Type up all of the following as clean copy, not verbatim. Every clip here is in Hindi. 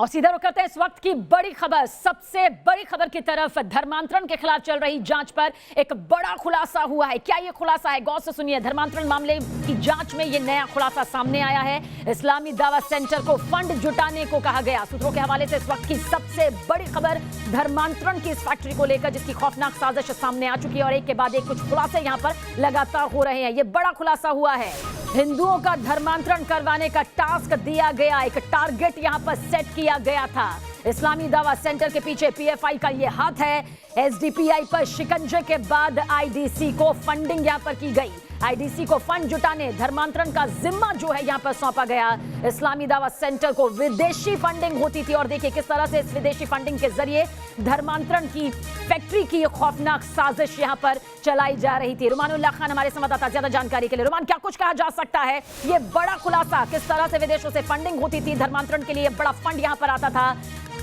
और सीधा रुख करते हैं इस वक्त की बड़ी खबर, सबसे बड़ी खबर की तरफ। धर्मांतरण के खिलाफ चल रही जांच पर एक बड़ा खुलासा हुआ है। क्या ये खुलासा है, गौर से सुनिए। धर्मांतरण मामले की जांच में ये नया खुलासा सामने आया है। इस्लामी दावा सेंटर को फंड जुटाने को कहा गया। सूत्रों के हवाले से इस वक्त की सबसे बड़ी खबर धर्मांतरण की इस फैक्ट्री को लेकर, जिसकी खौफनाक साजिश सामने आ चुकी है और एक के बाद एक कुछ खुलासे यहां पर लगातार हो रहे हैं। ये बड़ा खुलासा हुआ है। हिंदुओं का धर्मांतरण करवाने का टास्क दिया गया, एक टारगेट यहां पर सेट किया गया था। इस्लामी दावा सेंटर के पीछे पीएफआई का ये हाथ है। एसडीपीआई पर शिकंजे के बाद आईडीसी को फंडिंग यहां पर की गई। आईडीसी को फंड जुटाने, धर्मांतरण का जिम्मा जो है यहां पर सौंपा गया। इस्लामी दावा सेंटर को विदेशी फंडिंग होती थी और देखिए किस तरह से इस विदेशी फंडिंग के जरिए धर्मांतरण की फैक्ट्री की खौफनाक साजिश यहां पर चलाई जा रही थी। रुमानुल्लाह खान हमारे संवाददाता, ज्यादा जानकारी के लिए। रुमान, क्या कुछ कहा जा सकता है? ये बड़ा खुलासा, किस तरह से विदेशों से फंडिंग होती थी, धर्मांतरण के लिए बड़ा फंड यहां पर आता था,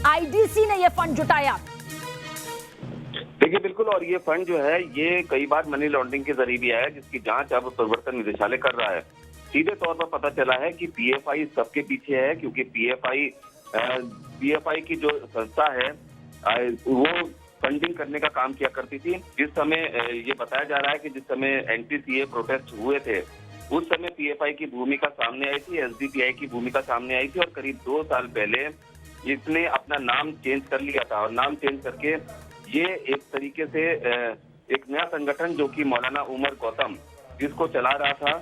आईडीसी ने यह फंड जुटाया। देखिए बिल्कुल, और ये फंड जो है ये कई बार मनी लॉन्ड्रिंग के जरिए भी आया, जिसकी जांच अब प्रवर्तन निदेशालय कर रहा है। सीधे तौर पर पता चला है कि पीएफआई सबके पीछे है, क्योंकि पीएफआई की जो संस्था है वो फंडिंग करने का काम किया करती थी। जिस समय ये बताया जा रहा है कि जिस समय एंटी-सीए प्रोटेस्ट हुए थे, उस समय पीएफआई की भूमिका सामने आई थी, एसडीपीआई की भूमिका सामने आई थी, और करीब 2 साल पहले इसने अपना नाम चेंज कर लिया था। और नाम चेंज करके ये एक तरीके से एक नया संगठन, जो कि मौलाना उमर गौतम जिसको चला रहा था,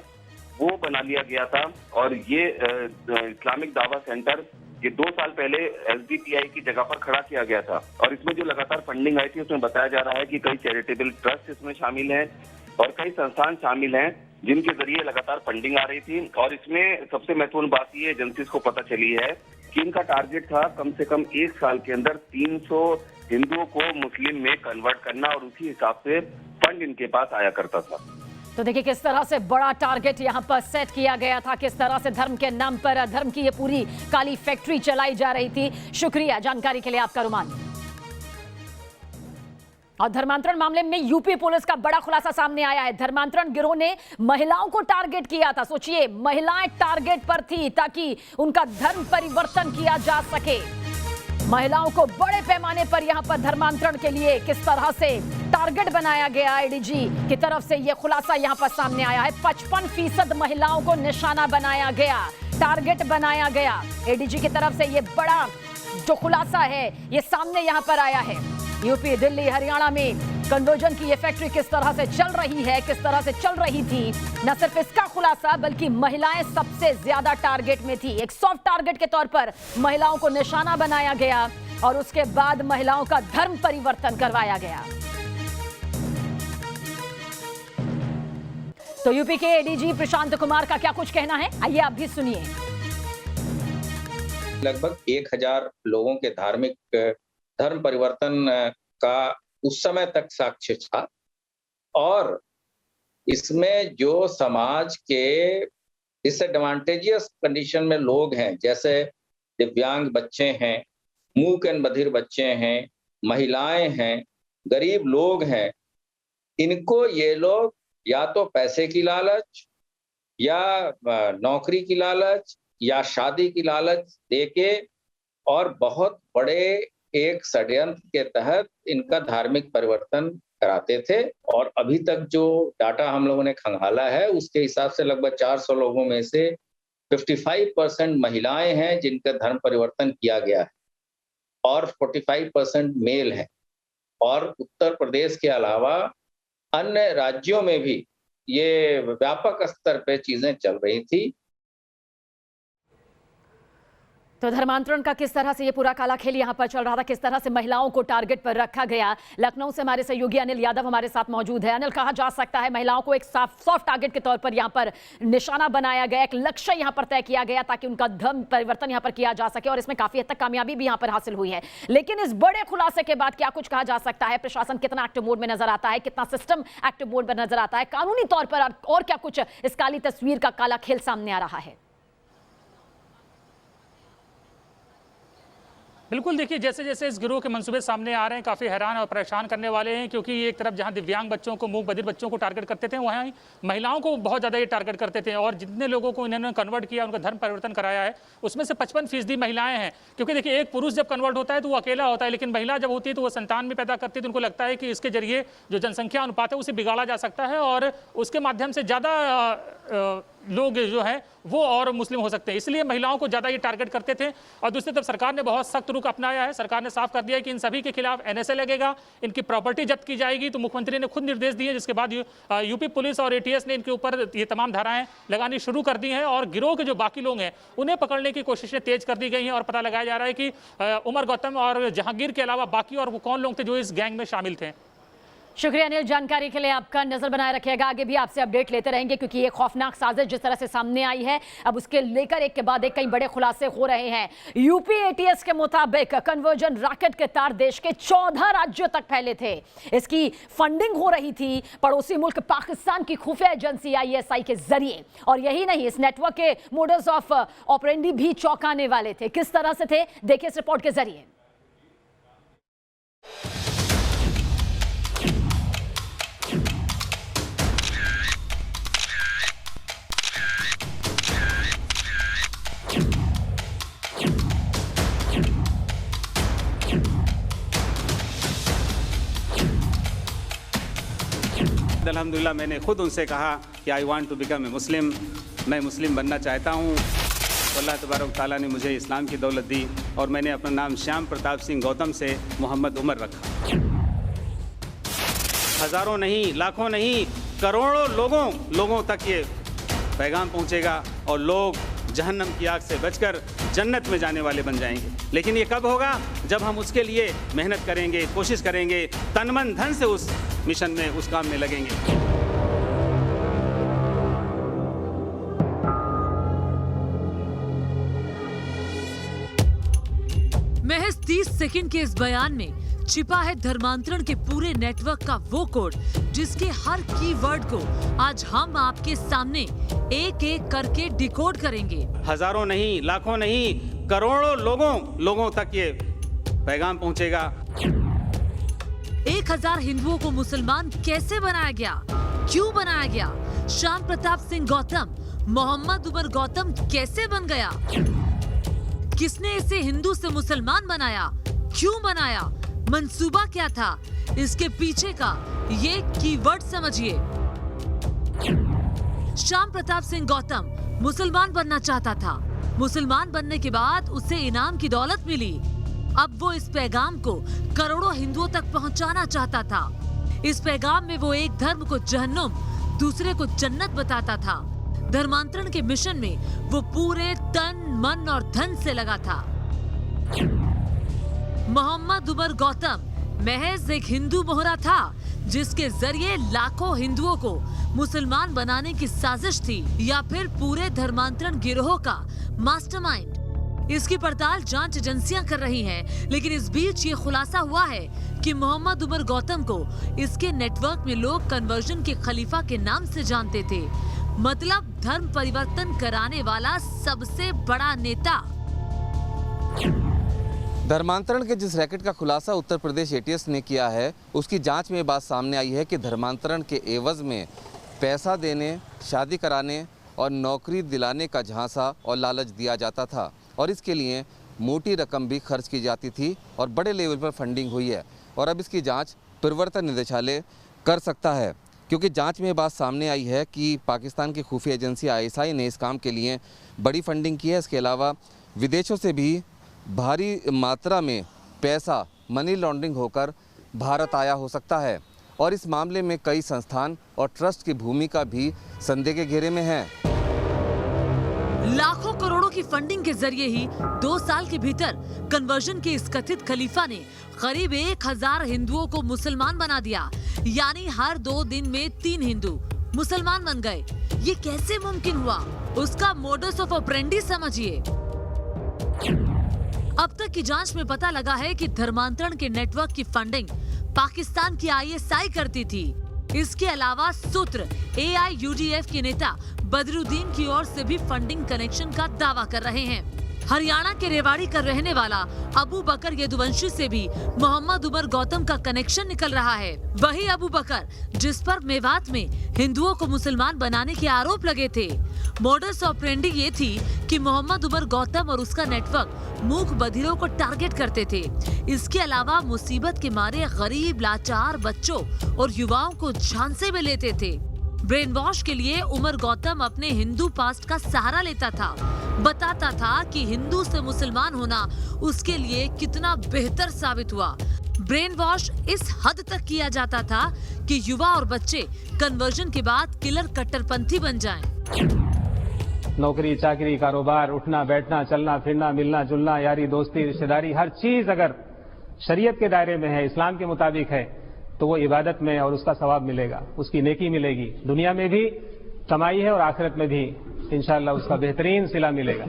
वो बना लिया गया था। और ये इस्लामिक दावा सेंटर ये 2 साल पहले एसडीपीआई की जगह पर खड़ा किया गया था। और इसमें जो लगातार फंडिंग आई थी, उसमें बताया जा रहा है कि कई चैरिटेबल ट्रस्ट इसमें शामिल हैं और कई संस्थान शामिल हैं, जिनके जरिए लगातार फंडिंग आ रही थी। और इसमें सबसे महत्वपूर्ण बात ये एजेंसीज को पता चली है कि इनका टारगेट था कम से कम 1 साल के अंदर 300 हिंदुओं को मुस्लिम में कन्वर्ट करना, और उसी हिसाब से फंड इनके पास आया करता था। तो देखिए किस तरह से बड़ा टारगेट यहां पर सेट किया गया था, किस तरह से धर्म के नाम पर धर्म की ये पूरी काली फैक्ट्री चलाई जा रही थी। शुक्रिया जानकारी के लिए आपका, रुमान। और धर्मांतरण मामले में यूपी पुलिस का बड़ा खुलासा सामने आया है। धर्मांतरण गिरोह ने महिलाओं को टारगेट किया था। सोचिए, महिलाएं टारगेट पर थी ताकि उनका धर्म परिवर्तन किया जा सके। महिलाओं को बड़े पैमाने पर यहां पर धर्मांतरण के लिए किस तरह से टारगेट बनाया गया। आईडीजी की तरफ से यह खुलासा यहां पर सामने आया है। 55% महिलाओं को निशाना बनाया गया, टारगेट बनाया गया। एडीजी की तरफ से यह बड़ा जो खुलासा है ये सामने यहां पर आया है। यूपी, दिल्ली, हरियाणा में कन्वर्जन की ये फैक्ट्री किस तरह से चल रही है, किस तरह से चल रही थी। न सिर्फ इसका खुलासा, बल्कि महिलाएं सबसे ज्यादा टारगेट में थी। एक सॉफ्ट टारगेट के तौर पर महिलाओं को निशाना बनाया गया और उसके बाद महिलाओं का धर्म परिवर्तन करवाया गया। तो यूपी के एडीजी प्रशांत कुमार का क्या कुछ कहना है, आइए आप भी सुनिए। लगभग 1000 लोगों के धर्म परिवर्तन का उस समय तक साक्ष्य था, और इसमें जो समाज के डिसएडवांटेजियस कंडीशन में लोग हैं, जैसे दिव्यांग बच्चे हैं, मूक एंड बधिर बच्चे हैं, महिलाएं हैं, गरीब लोग हैं, इनको ये लोग या तो पैसे की लालच या नौकरी की लालच या शादी की लालच देके और बहुत बड़े एक षड्यंत्र के तहत इनका धार्मिक परिवर्तन कराते थे। और अभी तक जो डाटा हम लोगों ने खंगाला है, उसके हिसाब से लगभग 400 लोगों में से 55% महिलाएं हैं जिनका धर्म परिवर्तन किया गया है, और 45% मेल हैं। और उत्तर प्रदेश के अलावा अन्य राज्यों में भी ये व्यापक स्तर पे चीजें चल रही थी। तो धर्मांतरण का किस तरह से ये पूरा काला खेल यहां पर चल रहा था, किस तरह से महिलाओं को टारगेट पर रखा गया। लखनऊ से हमारे सहयोगी अनिल यादव हमारे साथ मौजूद है। अनिल, कहा जा सकता है महिलाओं को एक सॉफ्ट टारगेट के तौर पर यहां पर निशाना बनाया गया, एक लक्ष्य यहां पर तय किया गया ताकि उनका धर्म परिवर्तन यहां पर किया जा सके, और इसमें काफी हद तक कामयाबी भी यहां पर हासिल हुई है। लेकिन इस बड़े खुलासे के बाद क्या कुछ कहा जा सकता है? प्रशासन कितना एक्टिव मोड में नजर आता है, कितना सिस्टम एक्टिव मोड में नजर आता है, कानूनी तौर पर और क्या कुछ इस काली तस्वीर का काला खेल सामने आ रहा है? बिल्कुल, देखिए जैसे जैसे इस गिरोह के मंसूबे सामने आ रहे हैं, काफ़ी हैरान और परेशान करने वाले हैं, क्योंकि एक तरफ जहां दिव्यांग बच्चों को, मूक बधिर बच्चों को टारगेट करते थे, वहीं महिलाओं को बहुत ज़्यादा ये टारगेट करते थे। और जितने लोगों को इन्होंने कन्वर्ट किया, उनका धर्म परिवर्तन कराया है, उसमें से 55% महिलाएं हैं। क्योंकि देखिए, एक पुरुष जब कन्वर्ट होता है तो वो अकेला होता है, लेकिन महिला जब होती है तो वो संतान भी पैदा करती है। तो उनको लगता है कि इसके जरिए जो जनसंख्या अनुपात है उसे बिगाड़ा जा सकता है और उसके माध्यम से ज़्यादा लोग जो हैं वो और मुस्लिम हो सकते हैं, इसलिए महिलाओं को ज़्यादा ये टारगेट करते थे। और दूसरी तरफ सरकार ने बहुत सख्त रुख अपनाया है। सरकार ने साफ कर दिया है कि इन सभी के खिलाफ NSA लगेगा, इनकी प्रॉपर्टी जब्त की जाएगी। तो मुख्यमंत्री ने खुद निर्देश दिए, जिसके बाद यूपी पुलिस और ATS ने इनके ऊपर ये तमाम धाराएं लगानी शुरू कर दी हैं। और गिरोह के जो बाकी लोग हैं उन्हें पकड़ने की कोशिशें तेज कर दी गई हैं और पता लगाया जा रहा है कि उमर गौतम और जहांगीर के अलावा बाकी और वो कौन लोग थे जो इस गैंग में शामिल थे। शुक्रिया अनिल, जानकारी के लिए आपका नजर बनाए रखिएगा। आगे भी आपसे अपडेट लेते रहेंगे, क्योंकि ये खौफनाक साजिश जिस तरह से सामने आई है, अब उसके लेकर एक के बाद एक कई बड़े खुलासे हो रहे हैं। यूपी ATS के मुताबिक कन्वर्जन रैकेट के तार देश के 14 राज्यों तक फैले थे। इसकी फंडिंग हो रही थी पड़ोसी मुल्क पाकिस्तान की खुफिया एजेंसी ISI के जरिए। और यही नहीं, इस नेटवर्क के मोडस ऑफ ऑपरेंडी भी चौंकाने वाले थे। किस तरह से थे, देखिए इस रिपोर्ट के जरिए। अल्हम्दुलिल्लाह मैंने खुद उनसे कहा कि I want to become a Muslim, मैं मुस्लिम बनना चाहता हूँ। तो अल्लाह तबारक ताला ने मुझे इस्लाम की दौलत दी और मैंने अपना नाम श्याम प्रताप सिंह गौतम से मोहम्मद उमर रखा। हज़ारों नहीं, लाखों नहीं, करोड़ों लोगों तक ये पैगाम पहुँचेगा और लोग जहन्नम की आग से बचकर जन्नत में जाने वाले बन जाएंगे। लेकिन ये कब होगा? जब हम उसके लिए मेहनत करेंगे, कोशिश करेंगे, तन मन धन से उस मिशन में, उस काम में लगेंगे। महज 30 सेकंड के इस बयान में छिपा है धर्मांतरण के पूरे नेटवर्क का वो कोड, जिसके हर कीवर्ड को आज हम आपके सामने एक एक करके डिकोड करेंगे। हज़ारों नहीं, लाखों नहीं, करोड़ों लोगों तक ये पैगाम पहुंचेगा। 1000 हिंदुओं को मुसलमान कैसे बनाया गया, क्यों बनाया गया? श्याम प्रताप सिंह गौतम मोहम्मद उमर गौतम कैसे बन गया? किसने इसे हिंदू से मुसलमान बनाया, क्यों बनाया, मंसूबा क्या था? इसके पीछे का ये कीवर्ड समझिए। श्याम प्रताप सिंह गौतम मुसलमान बनना चाहता था। मुसलमान बनने के बाद उसे इनाम की दौलत मिली। अब वो इस पैगाम को करोड़ों हिंदुओं तक पहुंचाना चाहता था। इस पैगाम में वो एक धर्म को जहन्नुम, दूसरे को जन्नत बताता था। धर्मांतरण के मिशन में वो पूरे तन, मन और धन से लगा था। मोहम्मद उमर गौतम महज एक हिंदू मोहरा था, जिसके जरिए लाखों हिंदुओं को मुसलमान बनाने की साजिश थी, या फिर पूरे धर्मांतरण गिरोह का मास्टरमाइंड। इसकी पड़ताल जांच एजेंसियां कर रही हैं, लेकिन इस बीच ये खुलासा हुआ है कि मोहम्मद उमर गौतम को इसके नेटवर्क में लोग कन्वर्जन के खलीफा के नाम से जानते थे, मतलब धर्म परिवर्तन कराने वाला सबसे बड़ा नेता। धर्मांतरण के जिस रैकेट का खुलासा उत्तर प्रदेश ATS ने किया है, उसकी जांच में ये बात सामने आई है कि धर्मांतरण के एवज में पैसा देने, शादी कराने और नौकरी दिलाने का झांसा और लालच दिया जाता था, और इसके लिए मोटी रकम भी खर्च की जाती थी और बड़े लेवल पर फंडिंग हुई है। और अब इसकी जांच प्रवर्तन निदेशालय कर सकता है, क्योंकि जांच में ये बात सामने आई है कि पाकिस्तान की खुफिया एजेंसी ISI ने इस काम के लिए बड़ी फंडिंग की है। इसके अलावा विदेशों से भी भारी मात्रा में पैसा मनी लॉन्ड्रिंग होकर भारत आया हो सकता है, और इस मामले में कई संस्थान और ट्रस्ट की भूमिका भी संदेह के घेरे में है। लाखों करोड़ों की फंडिंग के जरिए ही 2 साल के भीतर कन्वर्जन के इस कथित खलीफा ने करीब 1000 हिंदुओं को मुसलमान बना दिया, यानी हर 2 दिन में 3 हिंदू मुसलमान बन गए। ये कैसे मुमकिन हुआ? उसका मोडस ऑफ ऑपरेंडी समझिए। अब तक की जांच में पता लगा है कि धर्मांतरण के नेटवर्क की फंडिंग पाकिस्तान की ISI करती थी। इसके अलावा सूत्र AIUDF के नेता बदरुद्दीन की ओर से भी फंडिंग कनेक्शन का दावा कर रहे हैं। हरियाणा के रेवाड़ी का रहने वाला अबू बकर यदुवंशी से भी मोहम्मद उमर गौतम का कनेक्शन निकल रहा है। वही अबू बकर जिस पर मेवात में हिंदुओं को मुसलमान बनाने के आरोप लगे थे। मोडस ऑपरेंडी ये थी कि मोहम्मद उमर गौतम और उसका नेटवर्क मूक बधिरों को टारगेट करते थे। इसके अलावा मुसीबत के मारे गरीब लाचार बच्चों और युवाओं को झांसे में लेते थे। ब्रेन वॉश के लिए उमर गौतम अपने हिंदू पास्ट का सहारा लेता था। बताता था कि हिंदू से मुसलमान होना उसके लिए कितना बेहतर साबित हुआ। ब्रेन वॉश इस हद तक किया जाता था कि युवा और बच्चे कन्वर्जन के बाद किलर कट्टरपंथी बन जाएं। नौकरी, चाकरी, कारोबार, उठना बैठना, चलना फिरना, मिलना जुलना, यारी दोस्ती, रिश्तेदारी, हर चीज अगर शरीयत के दायरे में है, इस्लाम के मुताबिक है, तो वो इबादत में और उसका सवाब मिलेगा, उसकी नेकी मिलेगी। दुनिया में भी कमाई है और आखिरत में भी इंशाअल्लाह उसका बेहतरीन सिला मिलेगा।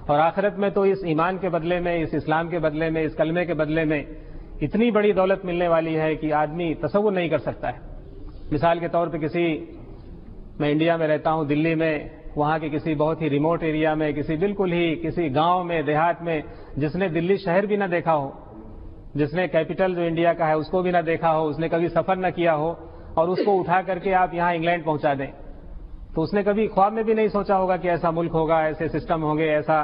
और आखिरत में तो इस ईमान के बदले में, इस इस्लाम के बदले में, इस कलमे के बदले में इतनी बड़ी दौलत मिलने वाली है कि आदमी तसव्वुर नहीं कर सकता है। मिसाल के तौर पे मैं इंडिया में रहता हूँ, दिल्ली में, वहाँ के किसी बहुत ही रिमोट एरिया में, किसी गांव में, देहात में, जिसने दिल्ली शहर भी ना देखा हो, जिसने कैपिटल जो इंडिया का है उसको भी ना देखा हो, उसने कभी सफर ना किया हो, और उसको उठा करके आप यहाँ इंग्लैंड पहुंचा दें, तो उसने कभी ख्वाब में भी नहीं सोचा होगा कि ऐसा मुल्क होगा, ऐसे सिस्टम होंगे, ऐसा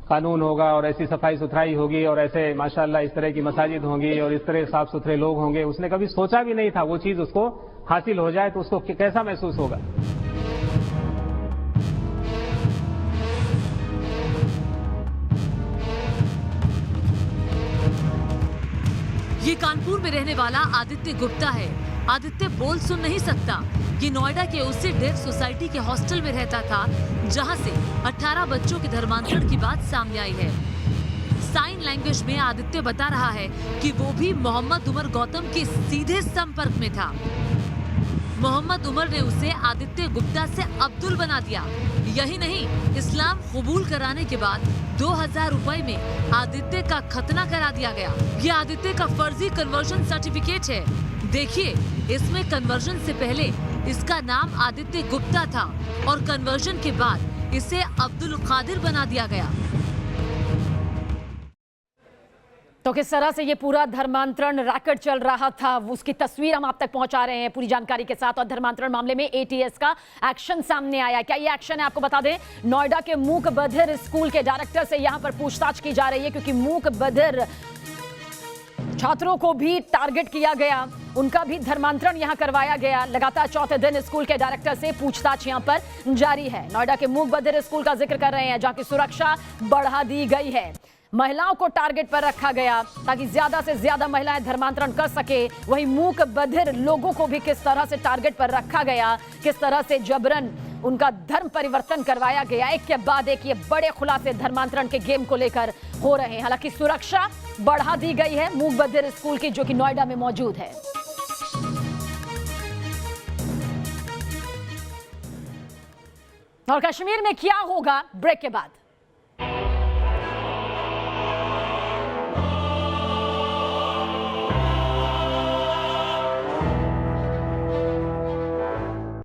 कानून होगा और ऐसी सफाई सुथराई होगी और ऐसे माशाल्लाह इस तरह की मसाजिद होंगी और इस तरह साफ सुथरे लोग होंगे। उसने कभी सोचा भी नहीं था। वो चीज उसको हासिल हो जाए तो उसको कैसा महसूस होगा। ये कानपुर में रहने वाला आदित्य गुप्ता है। आदित्य बोल सुन नहीं सकता। ये नोएडा के उससे डेफ सोसाइटी के हॉस्टल में रहता था, जहां से 18 बच्चों के धर्मांतरण की बात सामने आई है। साइन लैंग्वेज में आदित्य बता रहा है कि वो भी मोहम्मद उमर गौतम के सीधे संपर्क में था। मोहम्मद उमर ने उसे आदित्य गुप्ता से अब्दुल बना दिया। यही नहीं, इस्लाम कबूल कराने के बाद 2000 रुपए में आदित्य का खतना करा दिया गया। ये आदित्य का फर्जी कन्वर्जन सर्टिफिकेट है। देखिए, इसमें कन्वर्जन से पहले इसका नाम आदित्य गुप्ता था और कन्वर्जन के बाद इसे अब्दुल कादिर बना दिया गया। तो किस तरह से ये पूरा धर्मांतरण रैकेट चल रहा था, उसकी तस्वीर हम आप तक पहुंचा रहे हैं पूरी जानकारी के साथ। और धर्मांतरण मामले में एटीएस का एक्शन सामने आया। क्या ये एक्शन है, आपको बता दें, नोएडा के मूक बधिर स्कूल के डायरेक्टर से यहां पर पूछताछ की जा रही है, क्योंकि मूक बधिर छात्रों को भी टारगेट किया गया, उनका भी धर्मांतरण यहां करवाया गया। लगातार चौथे दिन स्कूल के डायरेक्टर से पूछताछ यहां पर जारी है। नोएडा के मूक बधिर स्कूल का जिक्र कर रहे हैं, जहां की सुरक्षा बढ़ा दी गई है। महिलाओं को टारगेट पर रखा गया ताकि ज्यादा से ज्यादा महिलाएं धर्मांतरण कर सके। वहीं मूक बधिर लोगों को भी किस तरह से टारगेट पर रखा गया, किस तरह से जबरन उनका धर्म परिवर्तन करवाया गया। एक के बाद एक ये बड़े खुलासे धर्मांतरण के गेम को लेकर हो रहे हैं। हालांकि सुरक्षा बढ़ा दी गई है मूक बधिर स्कूल की, जो कि नोएडा में मौजूद है। और कश्मीर में क्या होगा, ब्रेक के बाद।